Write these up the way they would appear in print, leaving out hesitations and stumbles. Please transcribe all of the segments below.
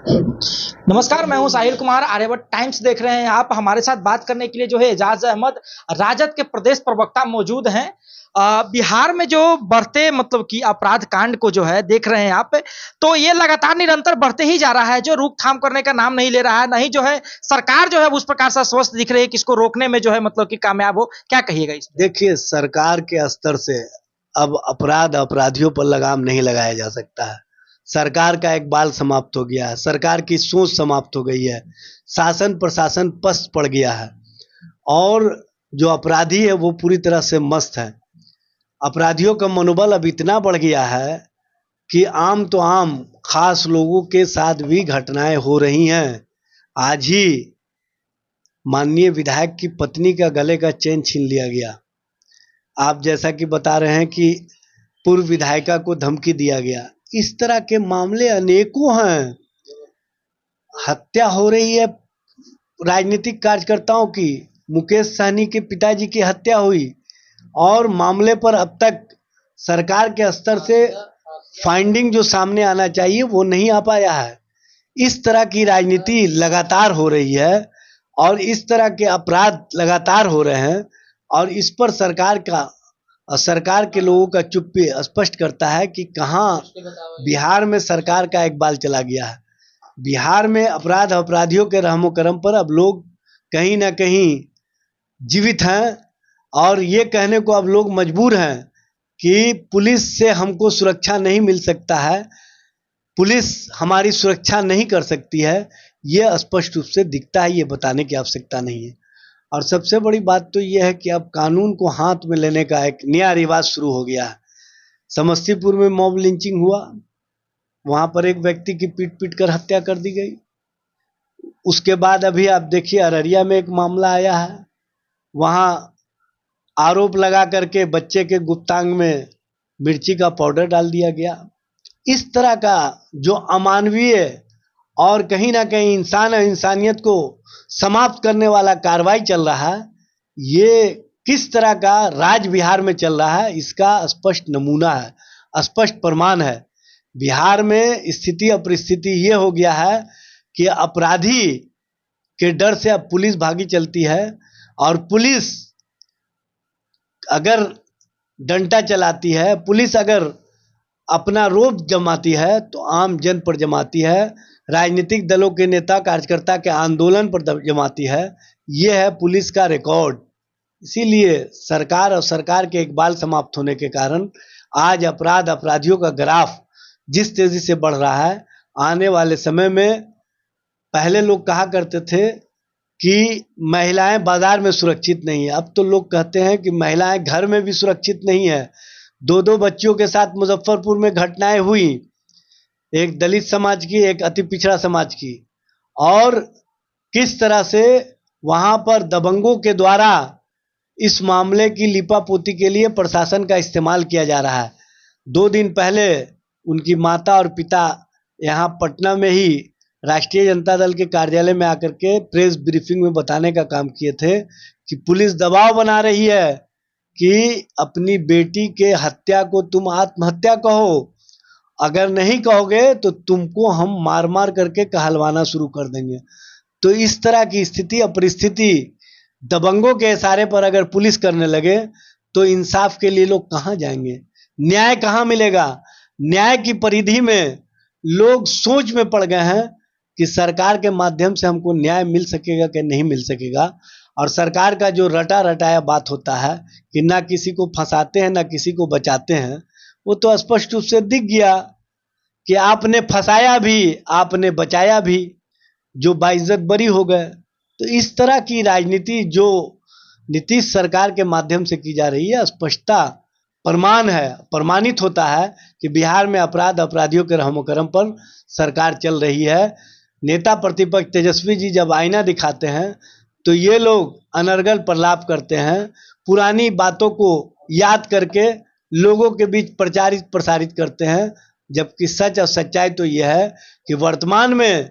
नमस्कार, मैं हूं साहिल कुमार। आर्यभट्ट टाइम्स देख रहे हैं आप। हमारे साथ बात करने के लिए जो है एजाज अहमद, राजद के प्रदेश प्रवक्ता मौजूद हैं। बिहार में जो बढ़ते मतलब कि अपराध कांड को जो है देख रहे हैं आप, तो ये लगातार निरंतर बढ़ते ही जा रहा है, जो रोकथाम करने का नाम नहीं ले रहा है। नहीं जो है सरकार जो है उस प्रकार से स्वस्थ दिख रही है कि इसको रोकने में जो है मतलब कि कामयाब हो। क्या कहिएगा इस पे? देखिए, सरकार के स्तर से अब अपराधियों पर लगाम नहीं लगाया जा सकता है। सरकार का एक बाल समाप्त हो गया है, सरकार की सोच समाप्त हो गई है, शासन प्रशासन पस्त पड़ गया है और जो अपराधी है वो पूरी तरह से मस्त है। अपराधियों का मनोबल अब इतना बढ़ गया है कि आम तो आम, खास लोगों के साथ भी घटनाएं हो रही हैं। आज ही माननीय विधायक की पत्नी का गले का चेन छीन लिया गया। आप जैसा कि बता रहे हैं कि पूर्व विधायिका को धमकी दिया गया। इस तरह के मामले अनेकों हैं। हत्या हो रही है राजनीतिक कार्यकर्ताओं की। मुकेश सहनी के पिताजी की हत्या हुई और मामले पर अब तक सरकार के स्तर से फाइंडिंग जो सामने आना चाहिए वो नहीं आ पाया है। इस तरह की राजनीति लगातार हो रही है और इस तरह के अपराध लगातार हो रहे हैं और इस पर सरकार के लोगों का चुप्पी स्पष्ट करता है कि कहाँ बिहार में सरकार का एक बाल चला गया है। बिहार में अपराधियों के रहमो करम पर अब लोग कहीं ना कहीं जीवित हैं और ये कहने को अब लोग मजबूर हैं कि पुलिस से हमको सुरक्षा नहीं मिल सकता है, पुलिस हमारी सुरक्षा नहीं कर सकती है। ये स्पष्ट रूप से दिखता है, ये बताने की आवश्यकता नहीं है। और सबसे बड़ी बात तो यह है कि अब कानून को हाथ में लेने का एक नया रिवाज शुरू हो गया है। समस्तीपुर में मॉब लिंचिंग हुआ, वहां पर एक व्यक्ति की पीट पीट कर हत्या कर दी गई। उसके बाद अभी आप देखिए अररिया में एक मामला आया है, वहां आरोप लगा करके बच्चे के गुप्तांग में मिर्ची का पाउडर डाल दिया गया। इस तरह का जो अमानवीय और कहीं ना कहीं इंसानियत को समाप्त करने वाला कार्रवाई चल रहा है, ये किस तरह का राज बिहार में चल रहा है इसका स्पष्ट नमूना है, स्पष्ट प्रमाण है। बिहार में स्थिति और परिस्थिति ये हो गया है कि अपराधी के डर से अब पुलिस भागी चलती है और पुलिस अगर डंडा चलाती है, पुलिस अगर अपना रोब जमाती है तो आम जन पर जमाती है, राजनीतिक दलों के नेता कार्यकर्ता के आंदोलन पर जमाती है। ये है पुलिस का रिकॉर्ड। इसीलिए सरकार और सरकार के एक बाल समाप्त होने के कारण आज अपराधियों का ग्राफ जिस तेजी से बढ़ रहा है, आने वाले समय में पहले लोग कहा करते थे कि महिलाएं बाजार में सुरक्षित नहीं है, अब तो लोग कहते हैं कि महिलाएं घर में भी सुरक्षित नहीं है। दो दो बच्चियों के साथ मुजफ्फरपुर में घटनाएं हुई, एक दलित समाज की, एक अति पिछड़ा समाज की, और किस तरह से वहां पर दबंगों के द्वारा इस मामले की लिपापोती के लिए प्रशासन का इस्तेमाल किया जा रहा है। 2 दिन पहले उनकी माता और पिता यहाँ पटना में ही राष्ट्रीय जनता दल के कार्यालय में आकर के प्रेस ब्रीफिंग में बताने का काम किए थे कि पुलिस दबाव बना रही है कि अपनी बेटी के हत्या को तुम आत्महत्या कहो, अगर नहीं कहोगे तो तुमको हम मार मार करके कहलवाना शुरू कर देंगे। तो इस तरह की स्थिति और परिस्थिति दबंगों के इशारे पर अगर पुलिस करने लगे तो इंसाफ के लिए लोग कहाँ जाएंगे, न्याय कहाँ मिलेगा। न्याय की परिधि में लोग सोच में पड़ गए हैं कि सरकार के माध्यम से हमको न्याय मिल सकेगा कि नहीं मिल सकेगा। और सरकार का जो रटा रटाया बात होता है कि ना किसी को फंसाते हैं ना किसी को बचाते हैं, वो तो स्पष्ट रूप से दिख गया कि आपने फंसाया भी, आपने बचाया भी, जो बाइज्जत बरी हो गए। तो इस तरह की राजनीति जो नीतीश सरकार के माध्यम से की जा रही है, स्पष्टता प्रमाणित होता है कि बिहार में अपराधियों के रहमो करम पर सरकार चल रही है। नेता प्रतिपक्ष तेजस्वी जी जब आईना दिखाते हैं तो ये लोग अनर्गल प्रलाप करते हैं, पुरानी बातों को याद करके लोगों के बीच प्रसारित करते हैं, जबकि सच और सच्चाई तो यह है कि वर्तमान में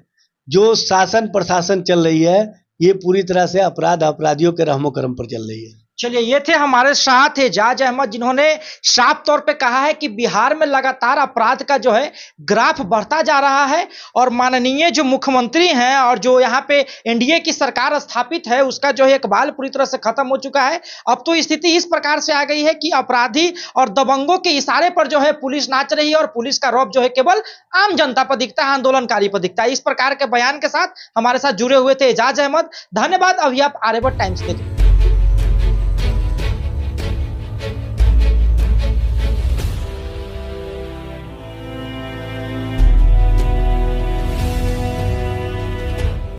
जो शासन प्रशासन चल रही है ये पूरी तरह से अपराधियों के रहमो करम पर चल रही है। चलिए, ये थे हमारे साथ एजाज अहमद, जिन्होंने साफ तौर पे कहा है कि बिहार में लगातार अपराध का जो है ग्राफ बढ़ता जा रहा है और माननीय जो मुख्यमंत्री हैं और जो यहाँ पे एनडीए की सरकार स्थापित है उसका जो है इकबाल पूरी तरह से खत्म हो चुका है। अब तो स्थिति इस प्रकार से आ गई है कि अपराधी और दबंगों के इशारे पर जो है पुलिस नाच रही है और पुलिस का रौब जो है केवल आम जनता पर दिखता है, आंदोलनकारी पर दिखता है। इस प्रकार के बयान के साथ हमारे साथ जुड़े हुए थे एजाज अहमद। धन्यवाद। अभी आप आर्यभट्ट टाइम्स देख